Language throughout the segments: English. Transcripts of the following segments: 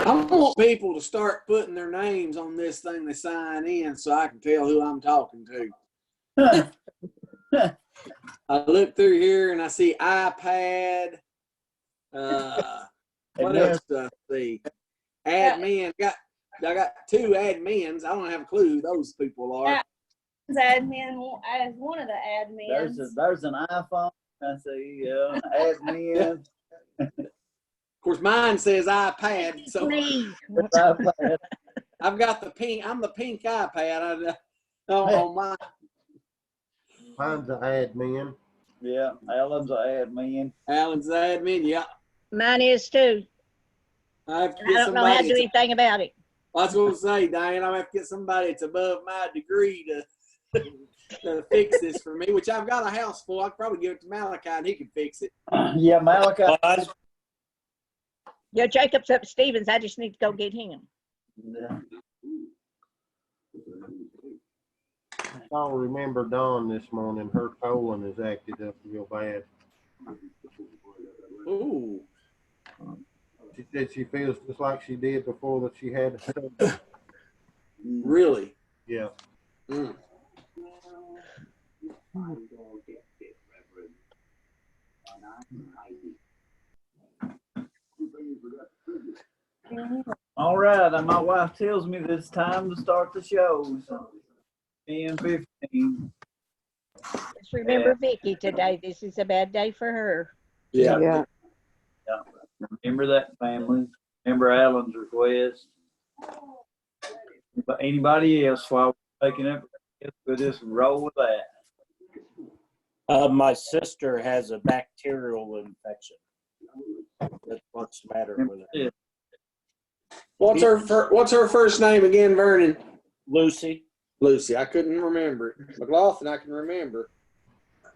I want people to start putting their names on this thing they sign in so I can tell who I'm talking to. I look through here and I see iPad. What else do I see? Admin. I got 2 admins. I don't have a clue who those people are. Admin as one of the admins. There's an iPhone. I see admin. Of course, mine says iPad. So I've got the pink. I'm the pink iPad. On mine. Mine's an admin. Yeah, Alan's an admin. Alan's the admin. Yeah. Mine is too. I don't know how to do anything about it. I was going to say, Diane, I have to get somebody that's above my degree to fix this for me, which I've got a house full. I could probably give it to Malachi and he can fix it. Yeah, Malachi. Yeah, Jacob's up at Stevens. I just need to go get him. Yeah. I remember Dawn this morning. Her colon is acted up real bad. Ooh. She said she feels just like she did before that she had. Really? Yeah. Mm. All right, and my wife tells me that it's time to start the show. So 10:15. Just remember Vicky today. This is a bad day for her. Yeah. Remember that, family. Remember Alan's request. But anybody else while we're taking up, we'll just roll with that. My sister has a bacterial infection. That's what's the matter with her. What's her first name again, Vernon? Lucy. Lucy. I couldn't remember it. McLaughlin, I can remember,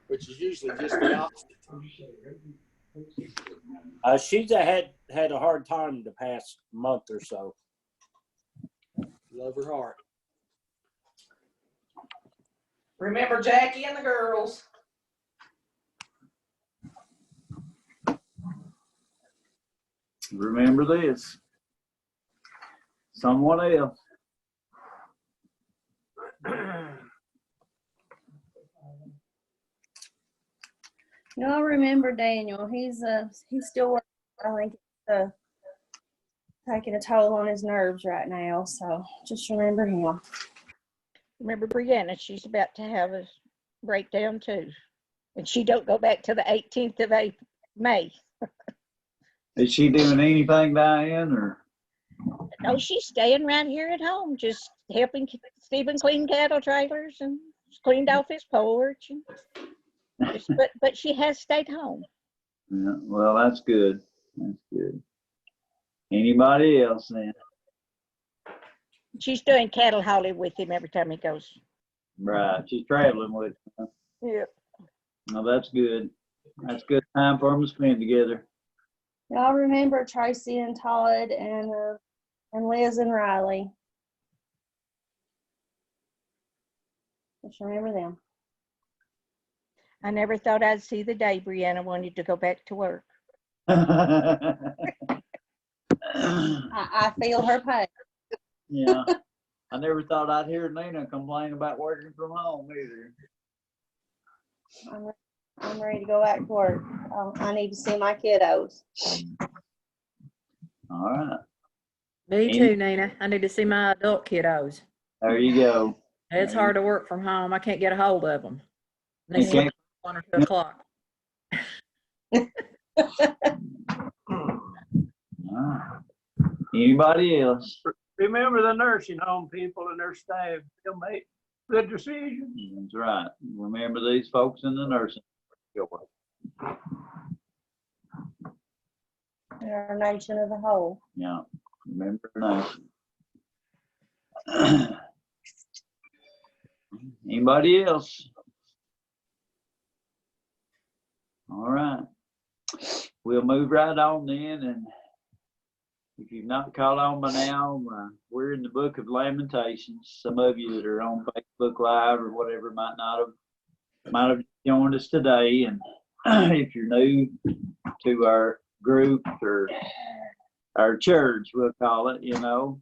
which is usually just the opposite. She's had a hard time the past month or so. Love her heart. Remember Jackie and the girls. Remember this. Someone else. Y'all remember Daniel? He's still working. I think it's taking a toll on his nerves right now. So just remember him. Remember Brianna? She's about to have a breakdown too, and she don't go back to the 18th of May. Is she doing anything, Diane, or? No, she's staying right here at home, just helping Stephen clean cattle trailers and cleaned off his porch. But she has stayed home. Yeah, well, that's good. That's good. Anybody else then? She's doing cattle hauling with him every time he goes. Right, she's traveling with him. Yep. Well, that's good. That's good time for them to spend together. Y'all remember Tracy and Todd and Liz and Riley. Just remember them. I never thought I'd see the day Brianna wanted to go back to work. I feel her pain. Yeah. I never thought I'd hear Nina complain about working from home either. I'm ready to go back to work. I need to see my kiddos. All right. Me too, Nina. I need to see my adult kiddos. There you go. It's hard to work from home. I can't get a hold of them. They You sleep can't- 1 or 2 o'clock. All right. Anybody else? Remember the nursing home people and their staff. They'll make good decisions. That's right. Remember these folks in the nursing. In our nation as a whole. Yeah. Remember now. Anybody else? All right. We'll move right on then. And if you've not caught on by now, we're in the book of Lamentations. Some of you that are on Facebook Live or whatever might have joined us today. And if you're new to our group or our church, we'll call it, you know.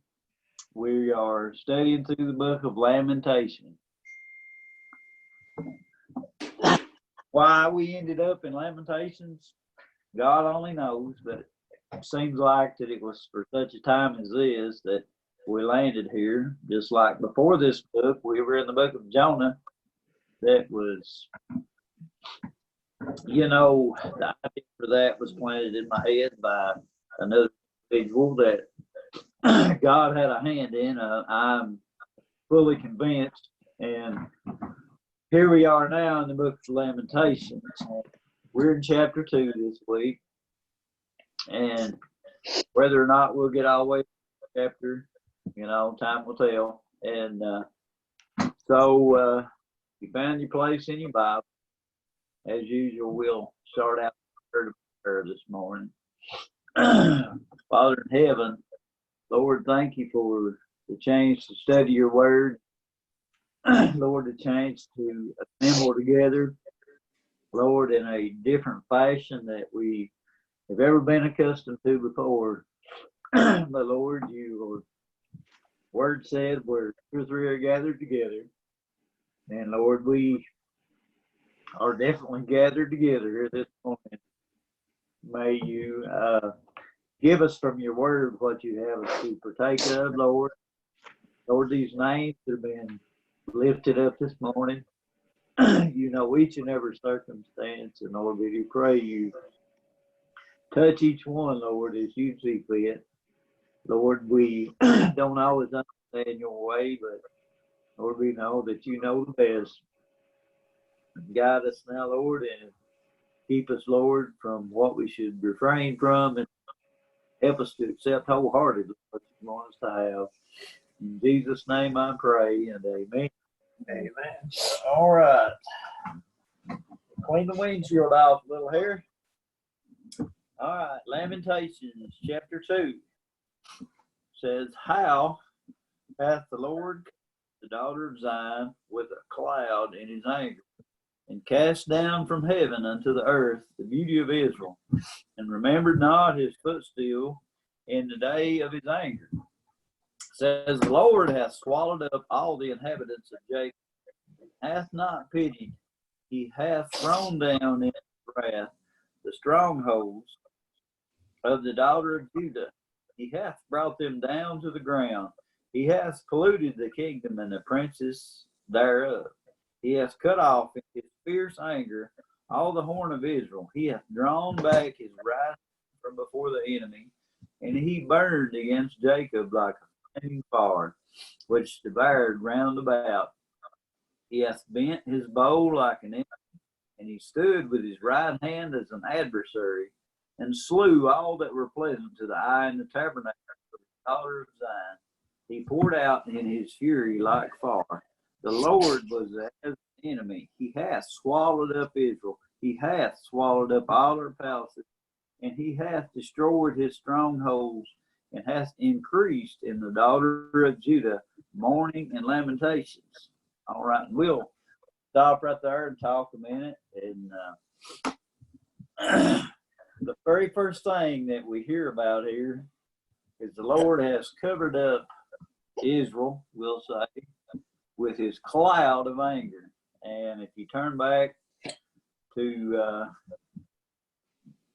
We are studying through the book of Lamentations. Why we ended up in Lamentations, God only knows, but it seems like that it was for such a time as this that we landed here. Just like before this book, we were in the book of Jonah. That was, you know, the idea for that was planted in my head by another individual that God had a hand in. I'm fully convinced. And here we are now in the book of Lamentations. We're in chapter 2 this week. And whether or not we'll get all the way to the chapter, you know, time will tell. And so you found your place in your Bible. As usual, we'll start out with prayer this morning. Father in heaven, Lord, thank you for the chance to study your word. Lord, the chance to assemble together, Lord, in a different fashion that we have ever been accustomed to before. But Lord, your word said where 2 or 3 are gathered together. And Lord, we are definitely gathered together here this morning. May you give us from your word what you have us to partake of, Lord. Lord, these names that have been lifted up this morning, you know each and every circumstance. And Lord, we do pray you touch each one, Lord, as you see fit. Lord, we don't always understand your way, but Lord, we know that you know the best. Guide us now, Lord, and keep us, Lord, from what we should refrain from, and help us to accept wholeheartedly what you want us to have. In Jesus' name I pray, and amen. Amen. All right. Clean the windshield off, little hair. All right, Lamentations chapter 2 says, How hath the Lord the daughter of Zion with a cloud in his anger, and cast down from heaven unto the earth the beauty of Israel, and remembered not his footstool in the day of his anger. Says, the Lord hath swallowed up all the inhabitants of Jacob, hath not pitied. He hath thrown down in his wrath the strongholds of the daughter of Judah. He hath brought them down to the ground. He hath polluted the kingdom and the princes thereof. He hath cut off in his fierce anger all the horn of Israel. He hath drawn back his right from before the enemy, and he burned against Jacob like a flaming fire, which devoured round about. He hath bent his bow like an enemy, and he stood with his right hand as an adversary, and slew all that were pleasant to the eye in the tabernacle of the daughter of Zion. He poured out in his fury like fire. The Lord was as an enemy. He hath swallowed up Israel. He hath swallowed up all her palaces, and he hath destroyed his strongholds, and hath increased in the daughter of Judah mourning and lamentations. All right, we'll stop right there and talk a minute. And the very first thing that we hear about here is the Lord has covered up Israel, we'll say, with his cloud of anger. And if you turn back to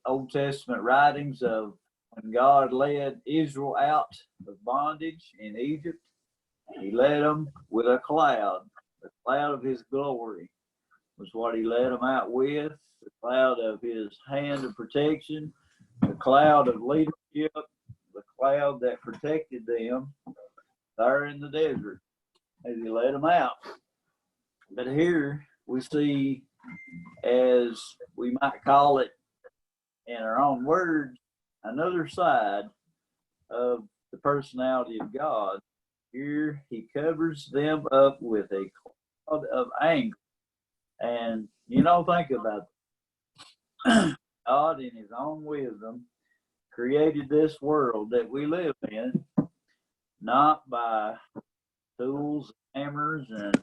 Old Testament writings of when God led Israel out of bondage in Egypt, he led them with a cloud. The cloud of his glory was what he led them out with, the cloud of his hand of protection, the cloud of leadership, the cloud that protected them there in the desert as he led them out. But here we see, as we might call it in our own words, another side of the personality of God. Here he covers them up with a cloud of anger. And, you know, think about it. God, in his own wisdom, created this world that we live in, not by tools, hammers, and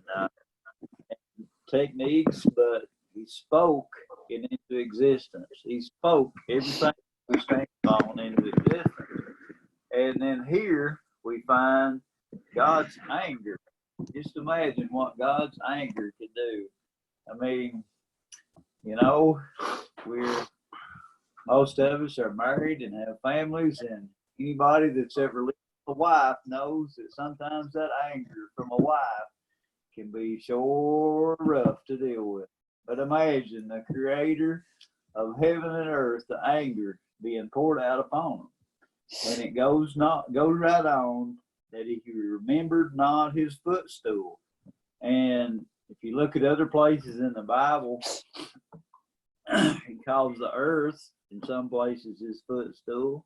techniques, but he spoke it into existence. He spoke everything we stand on into existence. And then here we find God's anger. Just imagine what God's anger could do. I mean, you know, most of us are married and have families, and anybody that's ever lived with a wife knows that sometimes that anger from a wife can be sure rough to deal with. But imagine the creator of heaven and earth, the anger being poured out upon him. And it goes right on that he remembered not his footstool. And if you look at other places in the Bible, he calls the earth in some places his footstool.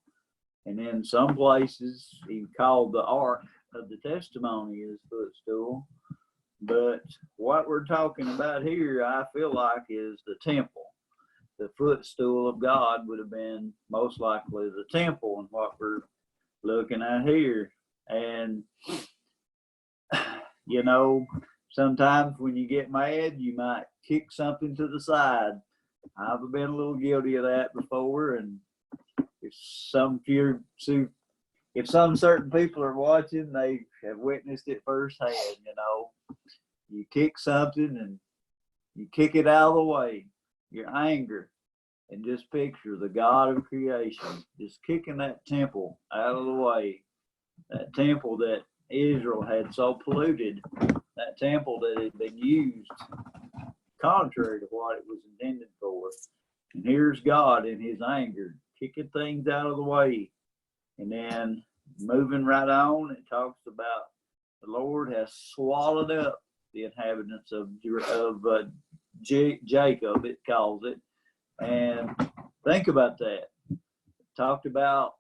And in some places he called the ark of the testimony his footstool. But what we're talking about here, I feel like, is the temple. The footstool of God would have been most likely the temple and what we're looking at here. And, you know, sometimes when you get mad, you might kick something to the side. I've been a little guilty of that before. And if some certain people are watching, they have witnessed it firsthand. You know, you kick something and you kick it out of the way, your anger, and just picture the God of creation just kicking that temple out of the way, that temple that Israel had so polluted, that temple that had been used contrary to what it was intended for. And here's God in his anger kicking things out of the way. And then moving right on, it talks about the Lord has swallowed up the inhabitants of Jacob, it calls it. And think about that. Talked about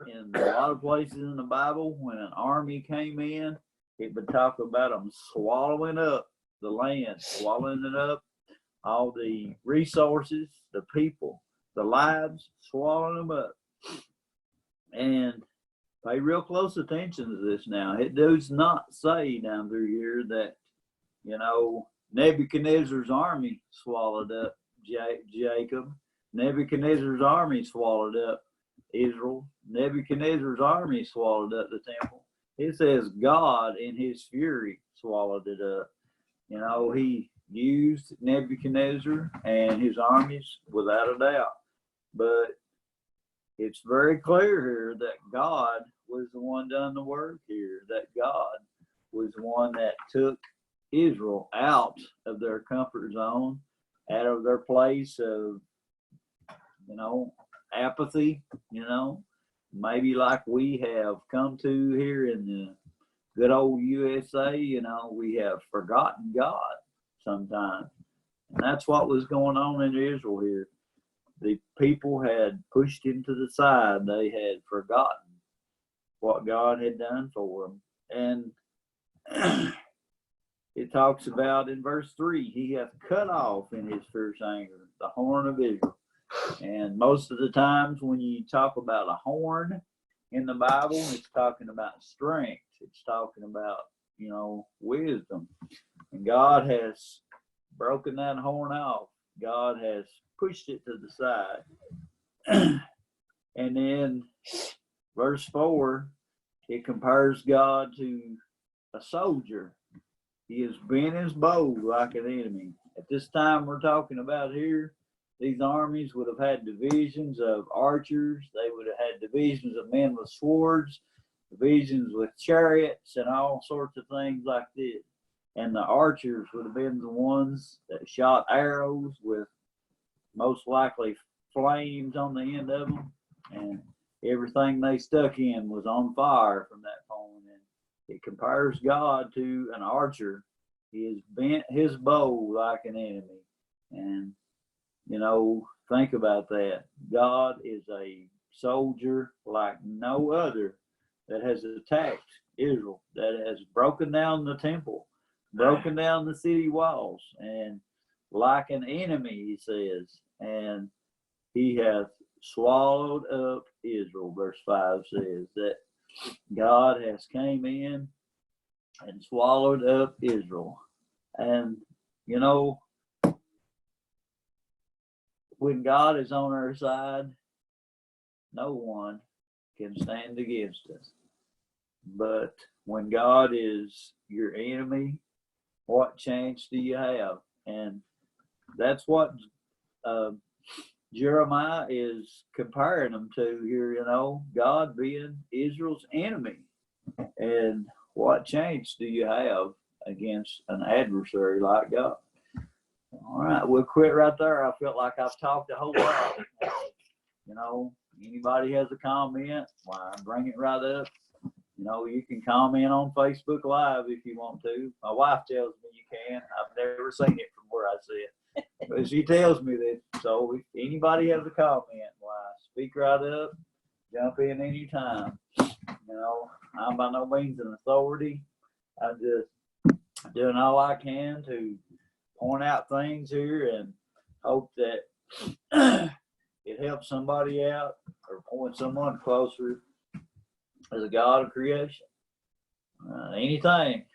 in a lot of places in the Bible, when an army came in, it would talk about them swallowing up the land, swallowing it up, all the resources, the people, the lives, swallowing them up. And pay real close attention to this now. It does not say down through here that, you know, Nebuchadnezzar's army swallowed up Jacob. Nebuchadnezzar's army swallowed up Israel. Nebuchadnezzar's army swallowed up the temple. It says God in his fury swallowed it up. You know, he used Nebuchadnezzar and his armies without a doubt. But it's very clear here that God was the one done the work here, that God was the one that took Israel out of their comfort zone, out of their place of, you know, apathy, you know, maybe like we have come to here in the good old USA. You know, we have forgotten God sometimes. And that's what was going on in Israel here. The people had pushed him to the side. They had forgotten what God had done for them. And it talks about in verse 3, he hath cut off in his fierce anger the horn of Israel. And most of the times when you talk about a horn in the Bible, it's talking about strength. It's talking about, you know, wisdom. And God has broken that horn off. God has pushed it to the side. And then verse 4, it compares God to a soldier. He has bent his bow like an enemy. At this time we're talking about here, these armies would have had divisions of archers. They would have had divisions of men with swords, divisions with chariots, and all sorts of things like this. And the archers would have been the ones that shot arrows with most likely flames on the end of them. And everything they stuck in was on fire from that point. And it compares God to an archer. He has bent his bow like an enemy. And, you know, think about that. God is a soldier like no other that has attacked Israel, that has broken down the temple, broken down the city walls, and like an enemy, he says, and he hath swallowed up Israel. Verse 5 says that God has came in and swallowed up Israel. And, you know, when God is on our side, no one can stand against us. But when God is your enemy, what chance do you have? And that's what Jeremiah is comparing them to here, God being Israel's enemy. And what chance do you have against an adversary like God? All right, we'll quit right there. I felt like I've talked a whole lot. Anybody has a comment, why, bring it right up. You can comment on Facebook Live if you want to. My wife tells me you can. I've never seen it from where I see it. But she tells me that. So if anybody has a comment, why, speak right up. Jump in anytime. I'm by no means an authority. I'm just doing all I can to point out things here and hope that it helps somebody out or point someone closer to the God of creation. Anything.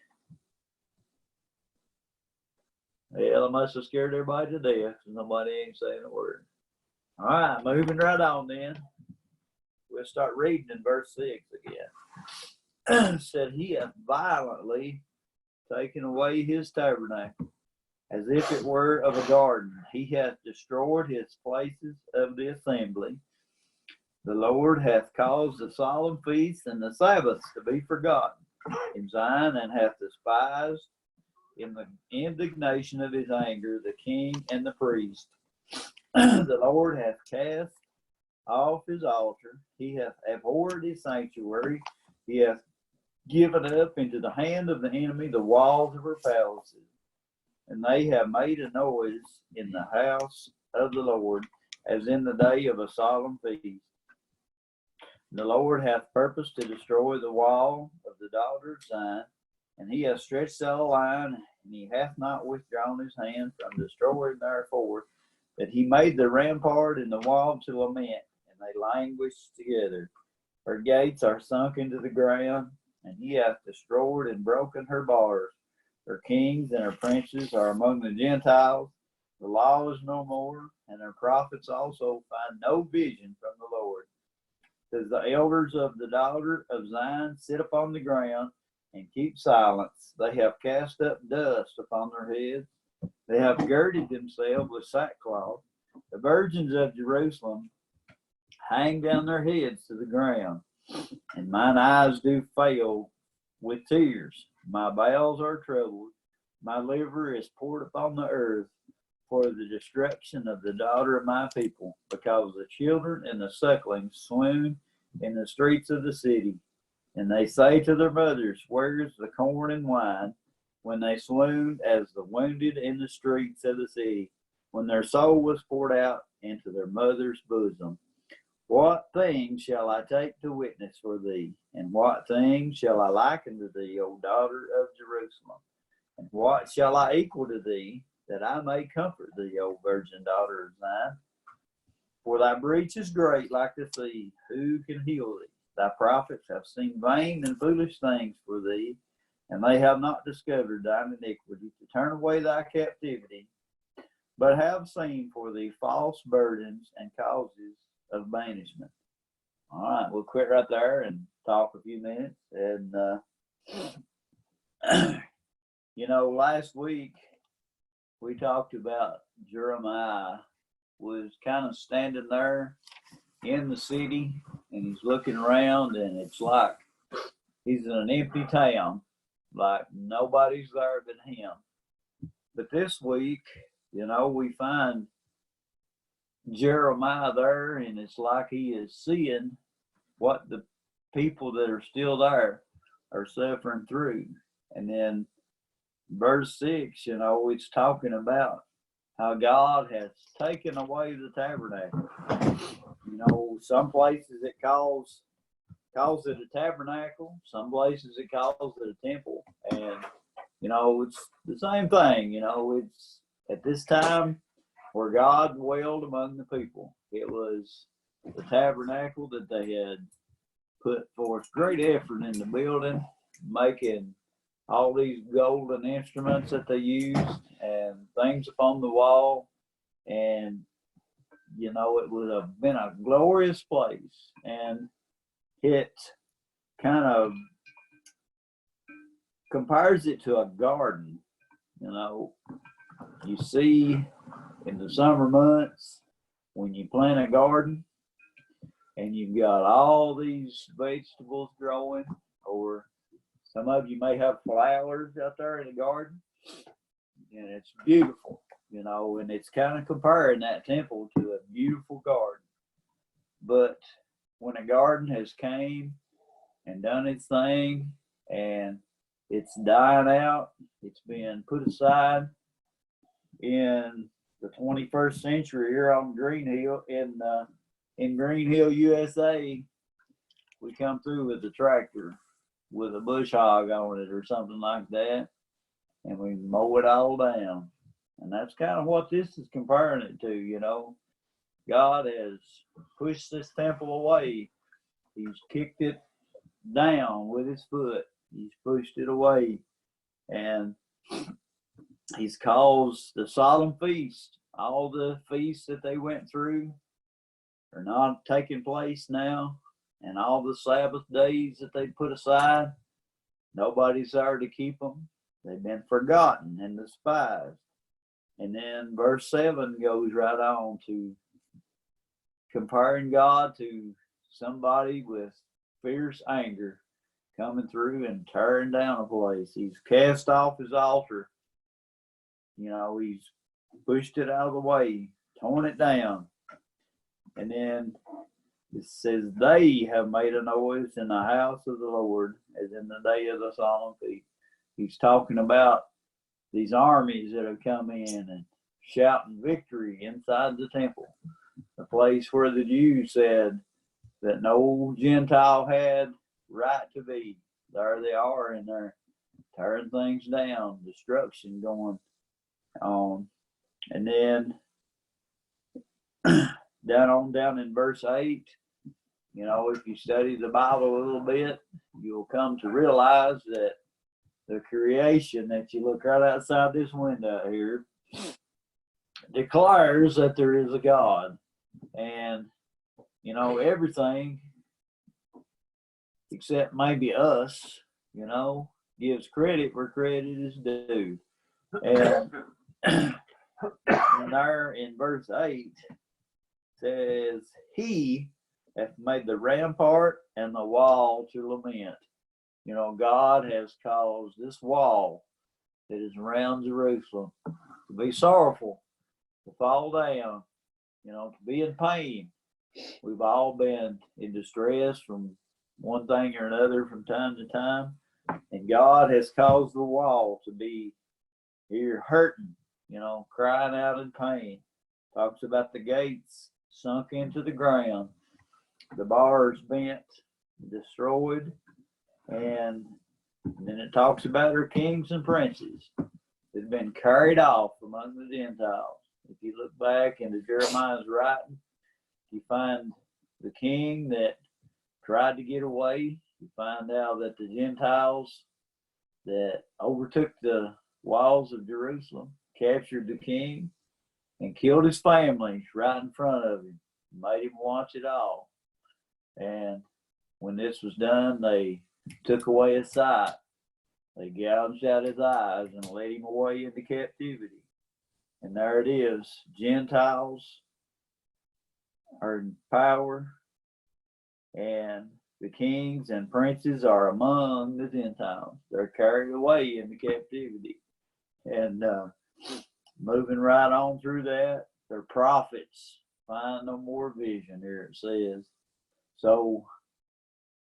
Hell, I must have scared everybody to death. Nobody ain't saying a word. All right, moving right on then. We'll start reading in verse 6 again. Said, he hath violently taken away his tabernacle, as if it were of a garden. He hath destroyed his places of the assembly. The Lord hath caused the solemn feasts and the Sabbaths to be forgotten in Zion, and hath despised in the indignation of his anger the king and the priest. The Lord hath cast off his altar. He hath abhorred his sanctuary. He hath given up into the hand of the enemy the walls of her palaces. And they have made a noise in the house of the Lord, as in the day of a solemn feast. The Lord hath purposed to destroy the wall of the daughter of Zion, and he hath stretched out a line, and he hath not withdrawn his hand from destroying therefore, that he made the rampart and the wall to lament, and they languish together. Her gates are sunk into the ground, and he hath destroyed and broken her bars. Her kings and her princes are among the Gentiles. The law is no more, and her prophets also find no vision from the Lord. Because the elders of the daughter of Zion sit upon the ground and keep silence. They have cast up dust upon their heads. They have girded themselves with sackcloth. The virgins of Jerusalem hang down their heads to the ground, and mine eyes do fail with tears. My bowels are troubled. My liver is poured upon the earth for the destruction of the daughter of my people, because the children and the sucklings swoon in the streets of the city. And they say to their mothers, where is the corn and wine? When they swoon as the wounded in the streets of the city, when their soul was poured out into their mother's bosom. What thing shall I take to witness for thee? And what thing shall I liken to thee, O daughter of Jerusalem? And what shall I equal to thee, that I may comfort thee, O virgin daughter of Zion? For thy breach is great like the sea. Who can heal thee? Thy prophets have seen vain and foolish things for thee, and they have not discovered thine iniquity to turn away thy captivity, but have seen for thee false burdens and causes of banishment. All right, we'll quit right there and talk a few minutes. And, last week we talked about Jeremiah was kind of standing there in the city, and he's looking around, and it's like he's in an empty town, like nobody's there but him. But this week, we find Jeremiah there, and it's like he is seeing what the people that are still there are suffering through. And then verse 6, it's talking about how God has taken away the tabernacle. Some places it calls it a tabernacle. Some places it calls it a temple. And, it's the same thing. It's at this time where God dwelled among the people. It was the tabernacle that they had put forth great effort into building, making all these golden instruments that they used and things upon the wall. And, it would have been a glorious place. And it kind of compares it to a garden. You know, you see in the summer months when you plant a garden and you've got all these vegetables growing, or some of you may have flowers out there in the garden, and it's beautiful, you know, and it's kind of comparing that temple to a beautiful garden. But when a garden has came and done its thing and it's dying out, it's been put aside in the 21st century here on Green Hill, in Green Hill, USA, we come through with a tractor with a bush hog on it or something like that, and we mow it all down. And that's kind of what this is comparing it to, you know. God has pushed this temple away. He's kicked it down with his foot. He's pushed it away. And he's caused the solemn feast, all the feasts that they went through are not taking place now. And all the Sabbath days that they put aside, nobody's there to keep them. They've been forgotten and despised. And then verse 7 goes right on to comparing God to somebody with fierce anger coming through and tearing down a place. He's cast off his altar. You know, he's pushed it out of the way, torn it down. And then it says, they have made a noise in the house of the Lord, as in the day of the solemn feast. He's talking about these armies that have come in and shouting victory inside the temple, the place where the Jews said that no Gentile had right to be. There they are, and they're tearing things down, destruction going on. And then down in verse 8, you know, if you study the Bible a little bit, you'll come to realize that the creation that you look right outside this window here declares that there is a God. And, you know, everything except maybe us, you know, gives credit where credit is due. And there in verse 8 says, he hath made the rampart and the wall to lament. You know, God has caused this wall that is around Jerusalem to be sorrowful, to fall down, you know, to be in pain. We've all been in distress from one thing or another from time to time. And God has caused the wall to be here hurting, you know, crying out in pain. Talks about the gates sunk into the ground, the bars bent, destroyed, and then it talks about her kings and princes that have been carried off among the Gentiles. If you look back into Jeremiah's writing, you find the king that tried to get away. You find out that the Gentiles that overtook the walls of Jerusalem captured the king and killed his family right in front of him, made him watch it all. And when this was done, they took away his sight. They gouged out his eyes and led him away into captivity. And there it is. Gentiles are in power, and the kings and princes are among the Gentiles. They're carried away into captivity. And moving right on through that, their prophets find no more vision, here it says. So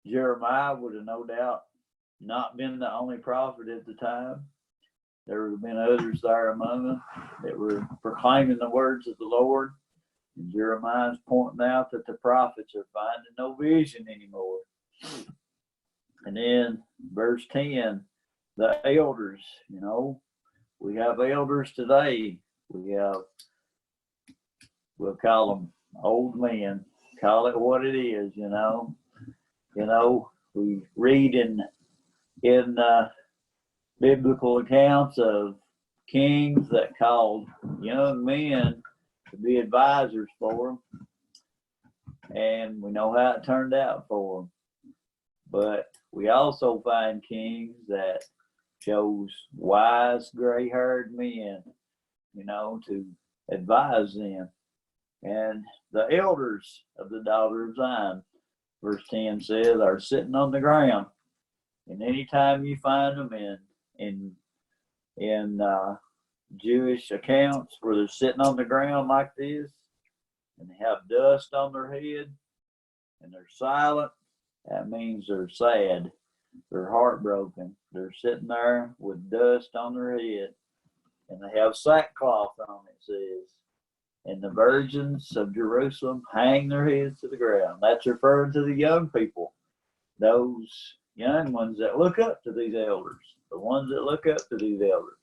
Jeremiah would have no doubt not been the only prophet at the time. There would have been others there among them that were proclaiming the words of the Lord. And Jeremiah's pointing out that the prophets are finding no vision anymore. And then verse 10, the elders, you know, we have elders today. We'll call them old men, call it what it is, you know. You know, we read in biblical accounts of kings that called young men to be advisors for them. And we know how it turned out for them. But we also find kings that chose wise gray-haired men, to advise them. And the elders of the daughter of Zion, verse 10 says, are sitting on the ground. And anytime you find them in Jewish accounts where they're sitting on the ground like this, and they have dust on their head, and they're silent, that means they're sad. They're heartbroken. They're sitting there with dust on their head, and they have sackcloth on, it says. And the virgins of Jerusalem hang their heads to the ground. That's referring to the young people, those young ones that look up to these elders, the ones that look up to these elders.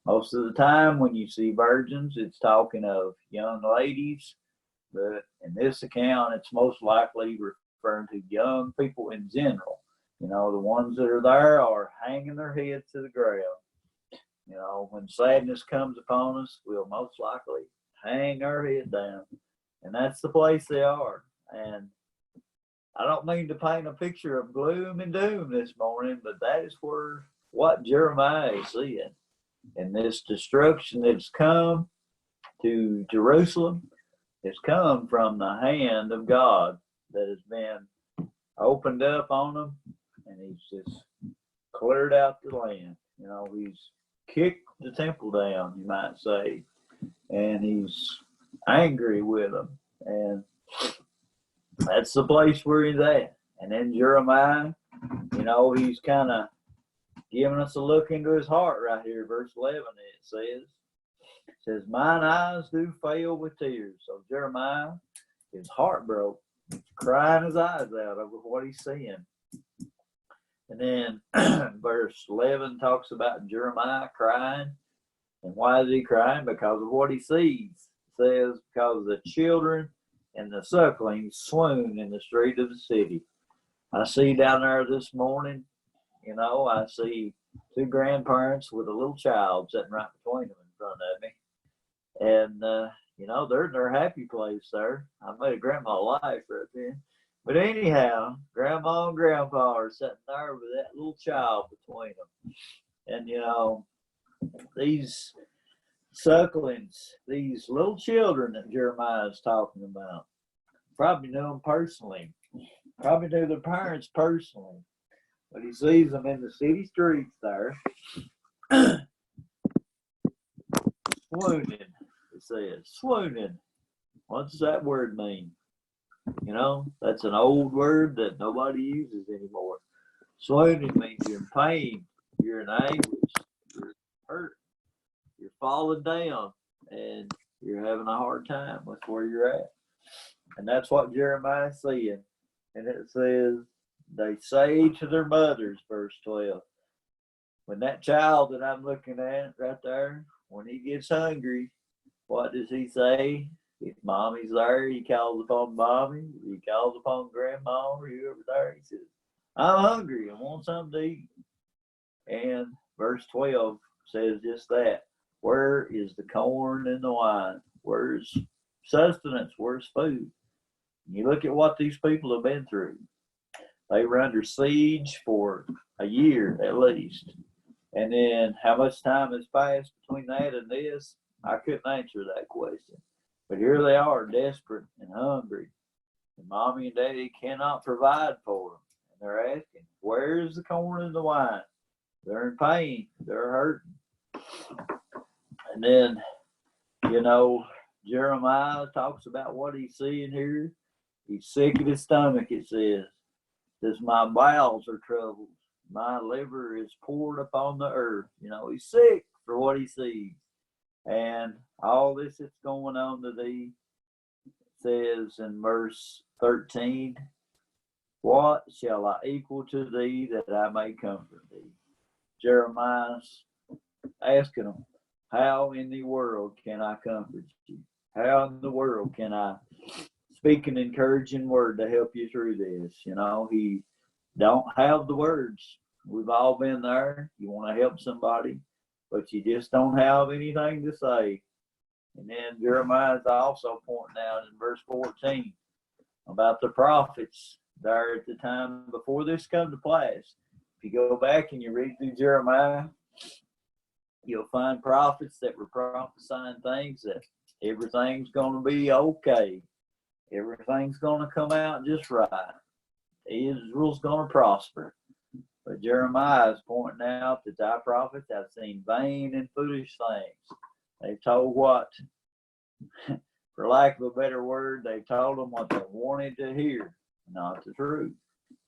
Most of the time when you see virgins, it's talking of young ladies, but in this account, it's most likely referring to young people in general. The ones that are there are hanging their heads to the ground. When sadness comes upon us, we'll most likely hang our head down. And that's the place they are. And I don't mean to paint a picture of gloom and doom this morning, but that is what Jeremiah is seeing. And this destruction that's come to Jerusalem has come from the hand of God that has been opened up on them, and he's just cleared out the land. He's kicked the temple down, you might say, and he's angry with them. And that's the place where he's at. And then Jeremiah, he's kind of giving us a look into his heart right here. Verse 11, it says, mine eyes do fail with tears. So Jeremiah, his heart broke, crying his eyes out over what he's seeing. And then verse 11 talks about Jeremiah crying. And why is he crying? Because of what he sees. It says, because the children and the sucklings swoon in the street of the city. I see down there this morning, I see two grandparents with a little child sitting right between them in front of me. And, they're in their happy place there. I made a grandma laugh right there. But anyhow, grandma and grandpa are sitting there with that little child between them. And, these sucklings, these little children that Jeremiah is talking about, probably knew them personally, probably knew their parents personally. But he sees them in the city streets there, swooning, it says, swooning. What does that word mean? That's an old word that nobody uses anymore. Swooning means you're in pain, you're in anguish, you're hurt, you're falling down, and you're having a hard time with where you're at. And that's what Jeremiah's seeing. And it says, they say to their mothers, verse 12, when that child that I'm looking at right there, when he gets hungry, what does he say? If mommy's there, he calls upon mommy, he calls upon grandma or whoever there. He says, I'm hungry and want something to eat. And verse 12 says just that. Where is the corn and the wine? Where's sustenance? Where's food? You look at what these people have been through. They were under siege for a year at least. And then how much time has passed between that and this? I couldn't answer that question. But here they are, desperate and hungry. And mommy and daddy cannot provide for them. And they're asking, where's the corn and the wine? They're in pain. They're hurting. And then, Jeremiah talks about what he's seeing here. He's sick at his stomach, it says. My bowels are troubled. My liver is poured upon the earth. He's sick for what he sees. And all this that's going on to thee, says in verse 13, what shall I equal to thee that I may comfort thee? Jeremiah's asking him, how in the world can I comfort you? How in the world can I speak an encouraging word to help you through this? He don't have the words. We've all been there. You want to help somebody, but you just don't have anything to say. And then Jeremiah is also pointing out in verse 14 about the prophets there at the time before this come to pass. If you go back and you read through Jeremiah, you'll find prophets that were prophesying things that everything's going to be okay. Everything's going to come out just right. Israel's going to prosper. But Jeremiah is pointing out that thy prophets have seen vain and foolish things. They've told what, for lack of a better word, they've told them what they wanted to hear, not the truth.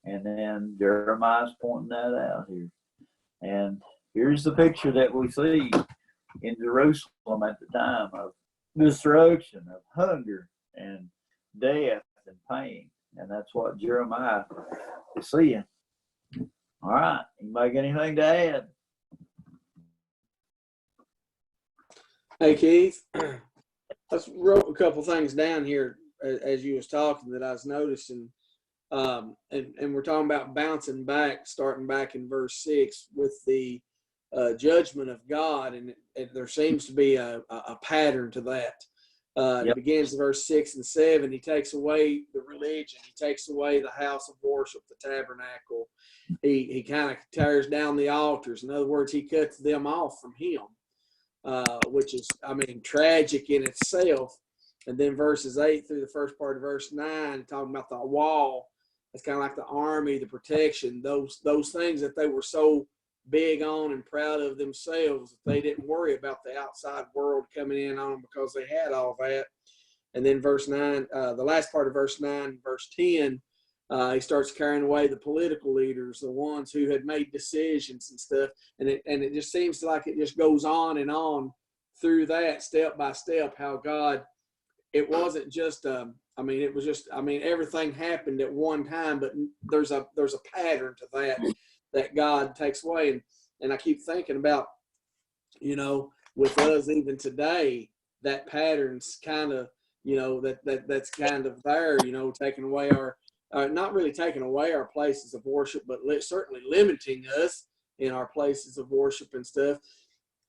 And then Jeremiah's pointing that out here. And here's the picture that we see in Jerusalem at the time of destruction, of hunger and death and pain. And that's what Jeremiah is seeing. All right. Anybody got anything to add? Hey, Keith. I wrote a couple things down here as you was talking that I was noticing. And we're talking about bouncing back, starting back in verse 6 with the judgment of God. And there seems to be a pattern to that. It begins in verse 6 and 7. He takes away the religion. He takes away the house of worship, the tabernacle. He kind of tears down the altars. In other words, he cuts them off from him, which is, I mean, tragic in itself. And then verses 8 through the first part of verse 9, talking about the wall. It's kind of like the army, the protection, those things that they were so big on and proud of themselves that they didn't worry about the outside world coming in on them because they had all that. And then verse 9, the last part of verse 9, verse 10, he starts carrying away the political leaders, the ones who had made decisions and stuff. And it just seems like it just goes on and on through that step by step, how God, it wasn't just, it was just, everything happened at one time, but there's a pattern to that God takes away. And I keep thinking about, with us even today, that pattern's kind of, that's kind of there, taking away not really taking away our places of worship, but certainly limiting us in our places of worship and stuff.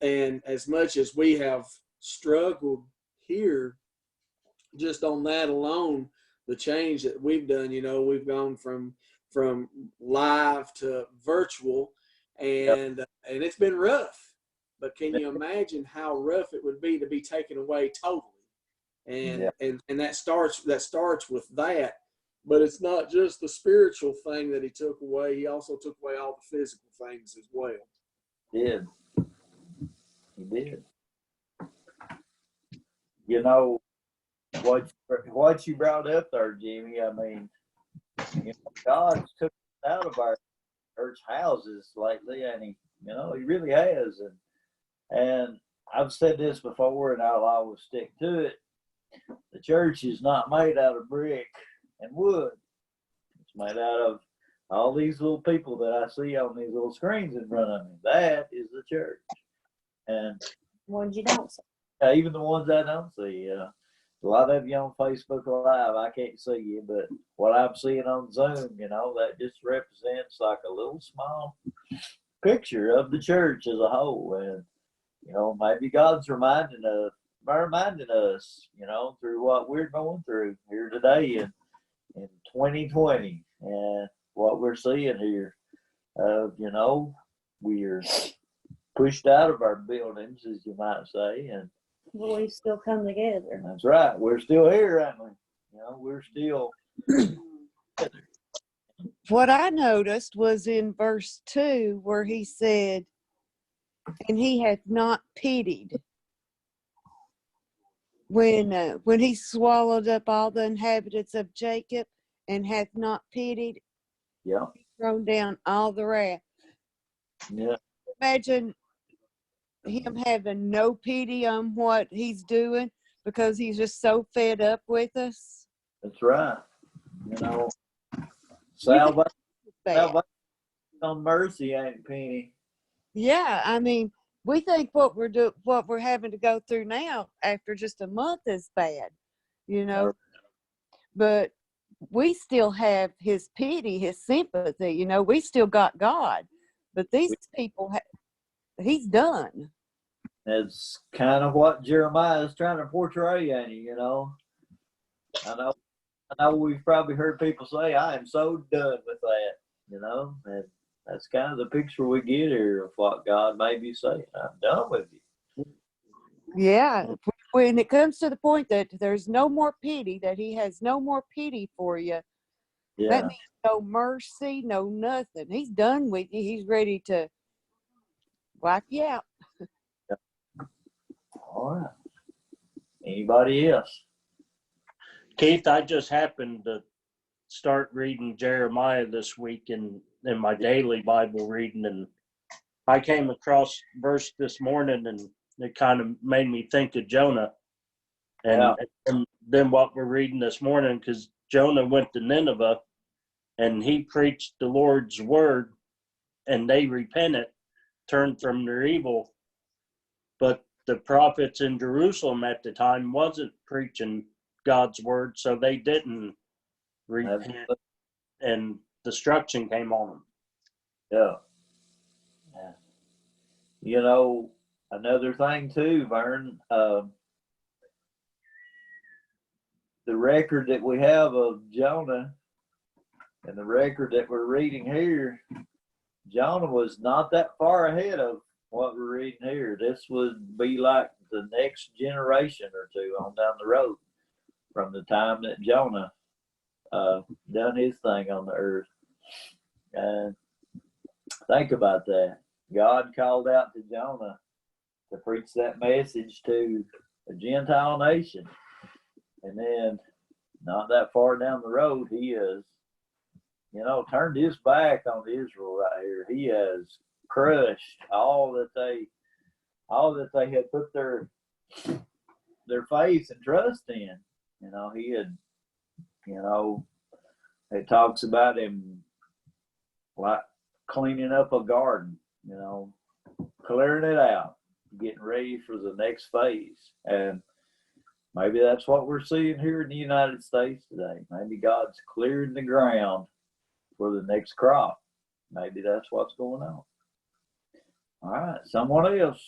And as much as we have struggled here, just on that alone, the change that we've done, we've gone from live to virtual, and it's been rough. But can you imagine how rough it would be to be taken away totally? And that starts with that. But it's not just the spiritual thing that he took away. He also took away all the physical things as well. He did. What you brought up there, Jimmy, God's took us out of our church houses lately, and he really has. And I've said this before, and I'll always stick to it. The church is not made out of brick and wood. It's made out of all these little people that I see on these little screens in front of me. That is the church. And Ones you don't see. even the ones I don't see. A lot of you on Facebook Live, I can't see you, but what I'm seeing on Zoom, that just represents like a little small picture of the church as a whole. And, maybe God's reminding us, through what we're going through here today in 2020, and what we're seeing here. We're pushed out of our buildings, as you might say, and Well, we still come together. that's right. We're still here, aren't we? We're still. What I noticed was in verse 2 where he said, and he hath not pitied. When he swallowed up all the inhabitants of Jacob and hath not pitied, thrown down all the wrath. Yeah. Imagine him having no pity on what he's doing because he's just so fed up with us. That's right. Salvation on mercy ain't penny. Yeah, we think what we're having to go through now after just a month is bad, but we still have his pity, his sympathy, we still got God, but these people, he's done. That's kind of what Jeremiah is trying to portray, ain't he? I know I know we've probably heard people say, I am so done with that, you know, and that's kind of the picture we get here of what God may be saying. I'm done with you. Yeah. When it comes to the point that there's no more pity, that he has no more pity for you, Yeah. that means no mercy, no nothing. He's done with you. He's ready to wipe you out. All right. Anybody else? Keith, I just happened to start reading Jeremiah this week in my daily Bible reading, and I came across verse this morning, and it kind of made me think of Jonah. And then what we're reading this morning, because Jonah went to Nineveh and he preached the Lord's word, and they repented, turned from their evil. But the prophets in Jerusalem at the time wasn't preaching God's word, so they didn't repent, and destruction came on them. Yeah. You know, another thing too, Vern, the record that we have of Jonah and the record that we're reading here, Jonah was not that far ahead of what we're reading here. This would be like the next generation or two on down the road from the time that Jonah done his thing on the earth. And think about that. God called out to Jonah to preach that message to a Gentile nation. And then not that far down the road, he has, you know, turned his back on Israel right here. He has crushed all that they had put their faith and trust in. You know, he had, you know, it talks about him like cleaning up a garden, you know, clearing it out, getting ready for the next phase. And maybe that's what we're seeing here in the United States today. Maybe God's clearing the ground for the next crop. Maybe that's what's going on. All right, someone else.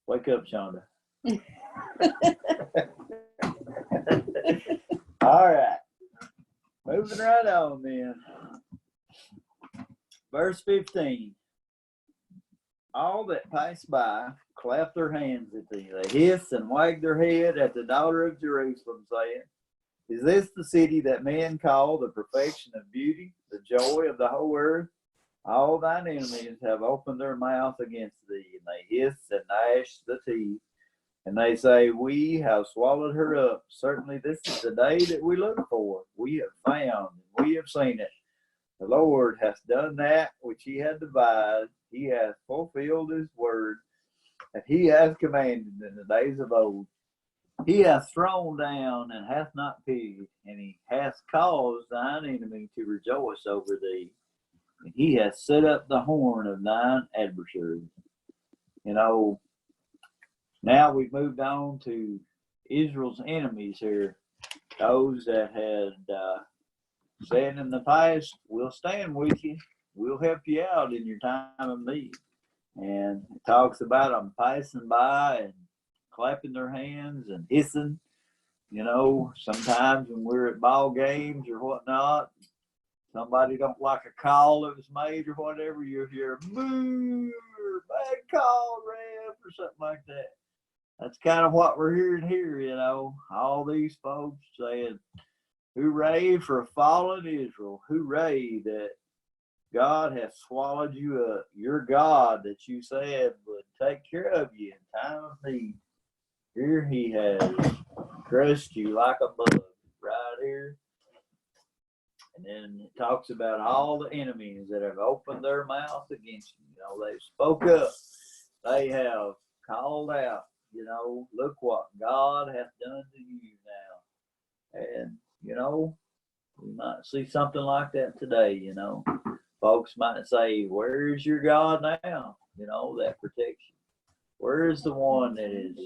Wake up, Shonda. All right. Moving right on then. Verse 15. All that pass by clap their hands at thee. They hiss and wag their head at the daughter of Jerusalem, saying, Is this the city that men call the perfection of beauty, the joy of the whole earth? All thine enemies have opened their mouth against thee, and they hiss and gnash the teeth. And they say, We have swallowed her up. Certainly this is the day that we look for. We have found, and we have seen it. The Lord hath done that which he had devised. He hath fulfilled his word, that he hath commanded in the days of old. He hath thrown down and hath not pitied, and he hath caused thine enemy to rejoice over thee. And he hath set up the horn of thine adversaries. You know, now we've moved on to Israel's enemies here. Those that had said in the past, we'll stand with you. We'll help you out in your time of need. And it talks about them passing by and clapping their hands and hissing. You know, sometimes when we're at ball games or whatnot, somebody don't like a call that was made or whatever, you hear boo or bad call, ref, or something like that. That's kind of what we're hearing here, you know. All these folks saying, hooray for fallen Israel. Hooray that God has swallowed you up. Your God that you said would take care of you in time of need. Here he has crushed you like a bug right here. And then it talks about all the enemies that have opened their mouth against you. You know, they've spoke up. They have called out, you know, look what God hath done to you now. And, you know, we might see something like that today, you know. Folks might say, where's your God now? You know, that protects you. Where's the one that has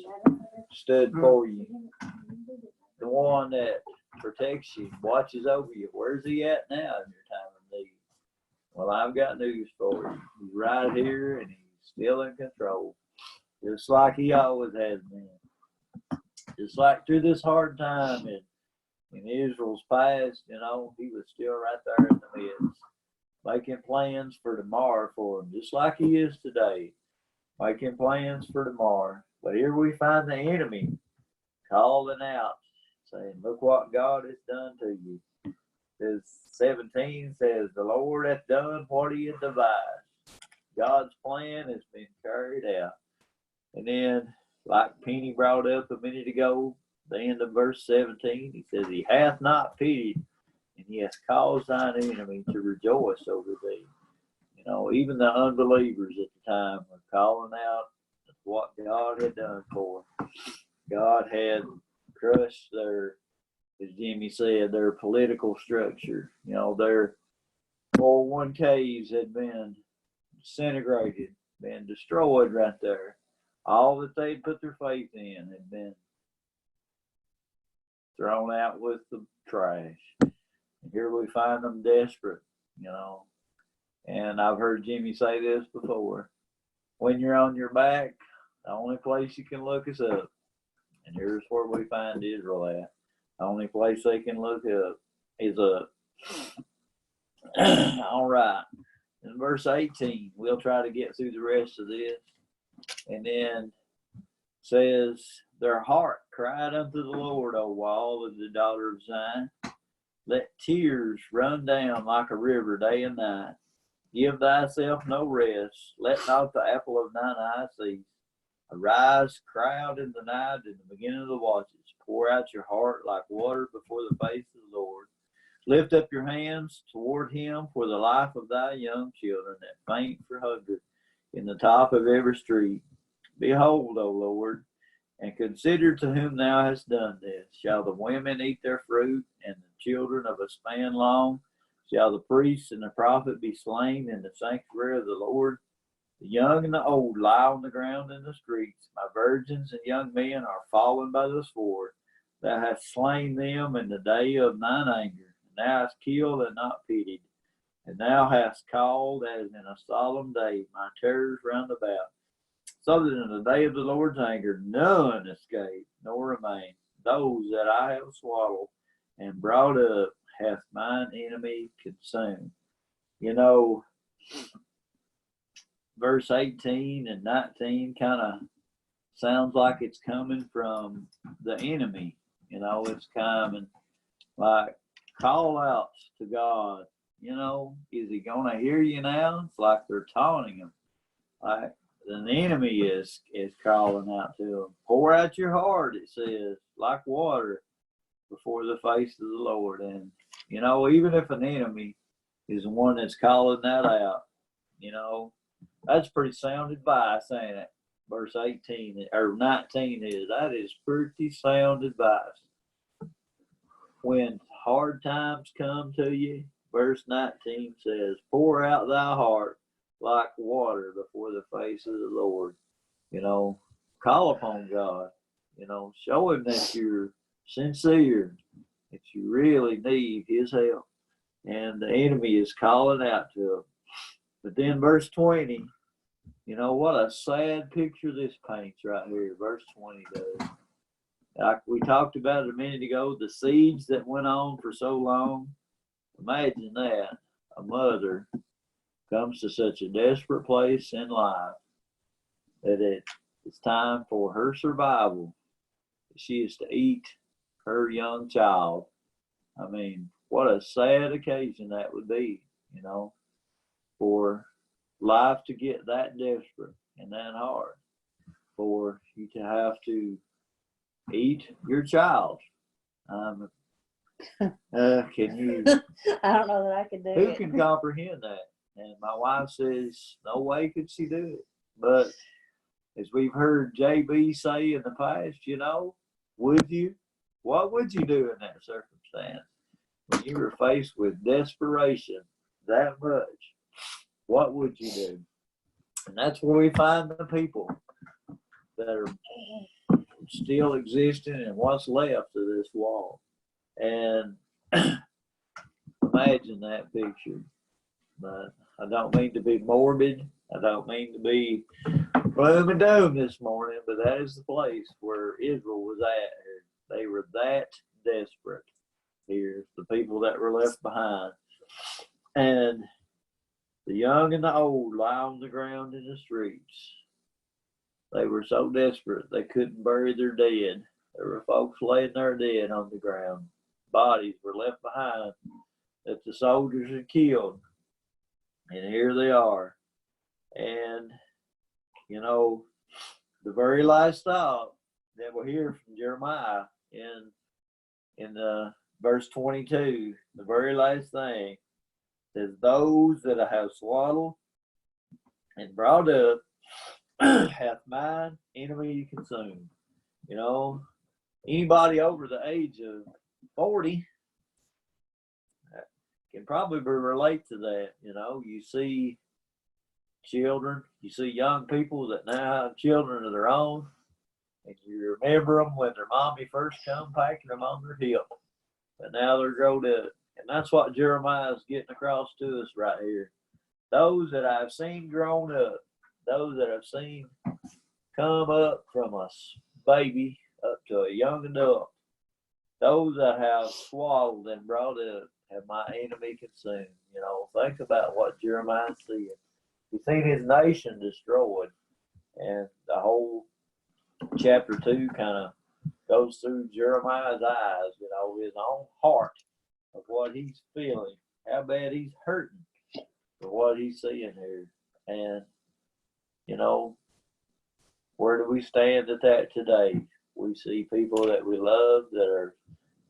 stood for you? The one that protects you, watches over you. Where's he at now in your time of need? Well, I've got news for you. He's right here and he's still in control. Just like he always has been. just like through this hard time in Israel's past, you know, he was still right there in the midst, making plans for tomorrow for them, just like he is today, making plans for tomorrow. But here we find the enemy calling out, saying, look what God has done to you. Verse 17 says, the Lord hath done what he had devised. God's plan has been carried out. And then, like Penny brought up a minute ago, the end of verse 17, he says, he hath not pitied, and he has caused thine enemy to rejoice over thee. You know, even the unbelievers at the time were calling out what God had done for them. God had crushed their, as Jimmy said, their political structure. You know, their 401ks had been disintegrated, been destroyed right there. All that they'd put their faith in had been thrown out with the trash. And here we find them desperate, you know. And I've heard Jimmy say this before. When you're on your back, the only place you can look is up. And here's where we find Israel at. The only place they can look up is up. All right. In verse 18, we'll try to get through the rest of this. And then says, their heart cried unto the Lord, O wall of the daughter of Zion. Let tears run down like a river day and night. Give thyself no rest. Let not the apple of thine eye cease. Arise, cry out in the night, in the beginning of the watches. Pour out your heart like water before the face of the Lord. Lift up your hands toward him for the life of thy young children that faint for hunger in the top of every street. Behold, O Lord, and consider to whom thou hast done this. Shall the women eat their fruit, and the children of a span long? Shall the priest and the prophet be slain in the sanctuary of the Lord? The young and the old lie on the ground in the streets. My virgins and young men are fallen by the sword. Thou hast slain them in the day of thine anger. And thou hast killed and not pitied. And thou hast called as in a solemn day my terrors round about. So that in the day of the Lord's anger none escape nor remain. Those that I have swallowed and brought up hath mine enemy consumed. You know, verse 18 and 19 kind of sounds like it's coming from the enemy. You know, it's coming like call outs to God. You know, is he going to hear you now? It's like they're taunting him. Like the enemy is calling out to him. Pour out your heart, it says, like water before the face of the Lord. And, you know, even if an enemy is the one that's calling that out, you know, that's pretty sound advice, ain't it? Verse 18 or 19 is, that is pretty sound advice. When hard times come to you, verse 19 says, pour out thy heart like water before the face of the Lord. You know, call upon God. You know, show him that you're sincere, that you really need his help. And the enemy is calling out to him. But then verse 20, you know, what a sad picture this paints right here. Verse 20 does. Like we talked about it a minute ago, the siege that went on for so long. Imagine that. A mother comes to such a desperate place in life that it's time for her survival. She is to eat her young child. I mean, what a sad occasion that would be, you know, for life to get that desperate and that hard, for you to have to eat your child. Can you? I don't know that I could do Who it. can comprehend that? And my wife says, no way could she do it. But as we've heard JB say in the past, you know, would you? What would you do in that circumstance? When you were faced with desperation that much, what would you do? And that's where we find the people that are still existing and what's left of this wall. And imagine that picture. But I don't mean to be morbid. I don't mean to be gloom and doom this morning, but that is the place where Israel was at. They were that desperate. Here's the people that were left behind. And the young and the old lie on the ground in the streets. They were so desperate they couldn't bury their dead. There were folks laying their dead on the ground. Bodies were left behind that the soldiers had killed. And here they are. And, you know, the very last thought that we'll hear from Jeremiah in verse 22, the very last thing, says, those that I have swallowed and brought up hath mine enemy consumed. You know, anybody over the age of 40 can probably relate to that. You know, you see children, you see young people that now have children of their own, and you remember them when their mommy first come packing them on their hip, but now they're grown up. And that's what Jeremiah is getting across to us right here. Those that I've seen grown up, those that I've seen come up from a baby up to a young adult, those that have swallowed and brought up have my enemy consumed. You know, think about what Jeremiah said. He's seen his nation destroyed, and the whole chapter 2 kind of goes through Jeremiah's eyes, you know, his own heart of what he's feeling, how bad he's hurting for what he's seeing here. And, you know, where do we stand at that today? We see people that we love that are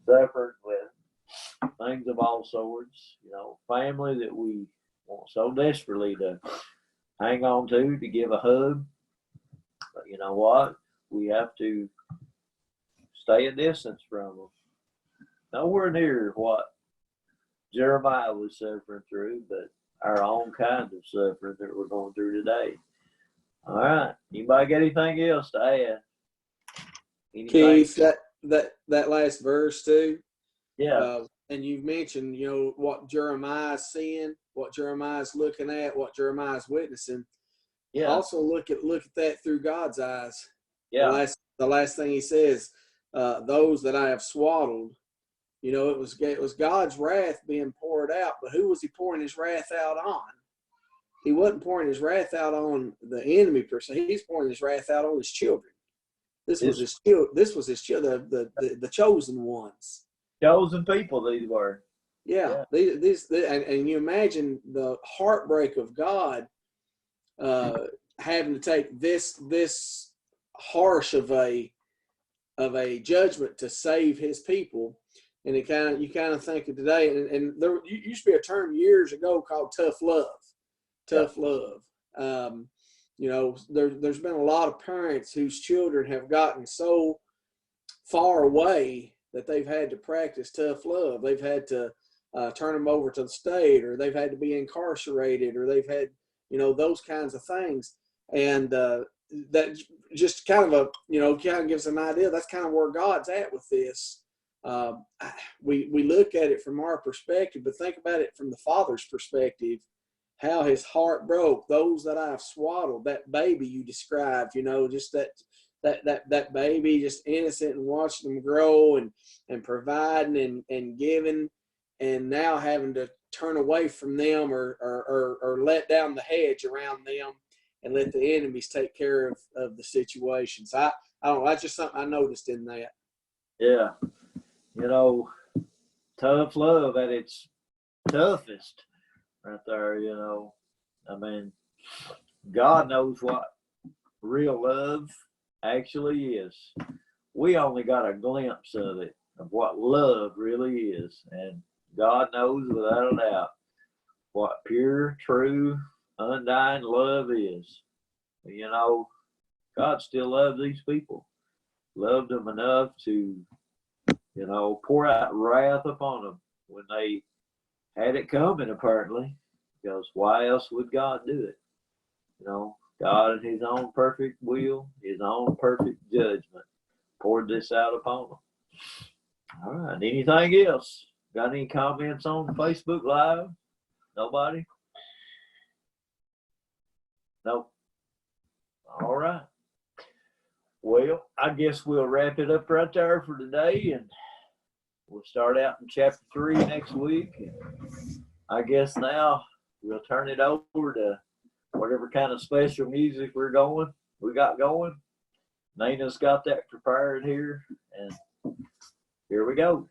suffering with things of all sorts, you know, family that we want so desperately to hang on to give a hug. But you know what? We have to stay a distance from them. Nowhere near what Jeremiah was suffering through, but our own kind of suffering that we're going through today. All right. Anybody got anything else to add? Anything? Keith, that last verse too. Yeah. And you've mentioned, you know, what Jeremiah's seeing, what Jeremiah's looking at, what Jeremiah's witnessing. Yeah. Also look at that through God's eyes. Yeah. The last thing he says, those that I have swaddled. You know, it was God's wrath being poured out, but who was he pouring his wrath out on? He wasn't pouring his wrath out on the enemy per se. He's pouring his wrath out on his children. This was his children, the chosen ones. Chosen people, these were. Yeah. And you imagine the heartbreak of God having to take this harsh of a judgment to save his people. And you kind of think of today, and there used to be a term years ago called tough love. Tough love. You know, there's been a lot of parents whose children have gotten so far away that they've had to practice tough love. They've had to turn them over to the state, or they've had to be incarcerated, or they've had, you know, those kinds of things. And that just kind of gives an idea. That's kind of where God's at with this. We look at it from our perspective, but think about it from the Father's perspective, how his heart broke. Those that I've swaddled, that baby you described, you know, just that baby, just innocent, and watching them grow and providing and giving, and now having to turn away from them or let down the hedge around them and let the enemies take care of the situation. So I don't know, that's just something I noticed in that. Yeah. You know, tough love at its toughest right there, you know. I mean, God knows what real love actually is. We only got a glimpse of it, of what love really is. And God knows without a doubt what pure, true, undying love is. You know, God still loved these people. Loved them enough to, you know, pour out wrath upon them when they had it coming, apparently, because why else would God do it? You know, God in his own perfect will, his own perfect judgment, poured this out upon them. All right, anything else? Got any comments on Facebook Live? Nobody? Nope. All right. Well, I guess we'll wrap it up right there for today, and we'll start out in chapter 3 next week. I guess now we'll turn it over to whatever kind of special music we got going. Nana's got that prepared here, and here we go.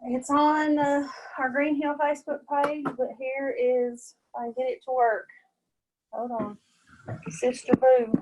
It's on our Green Hill Facebook page, but here is, if I get it to work. Hold on. Sister Boo.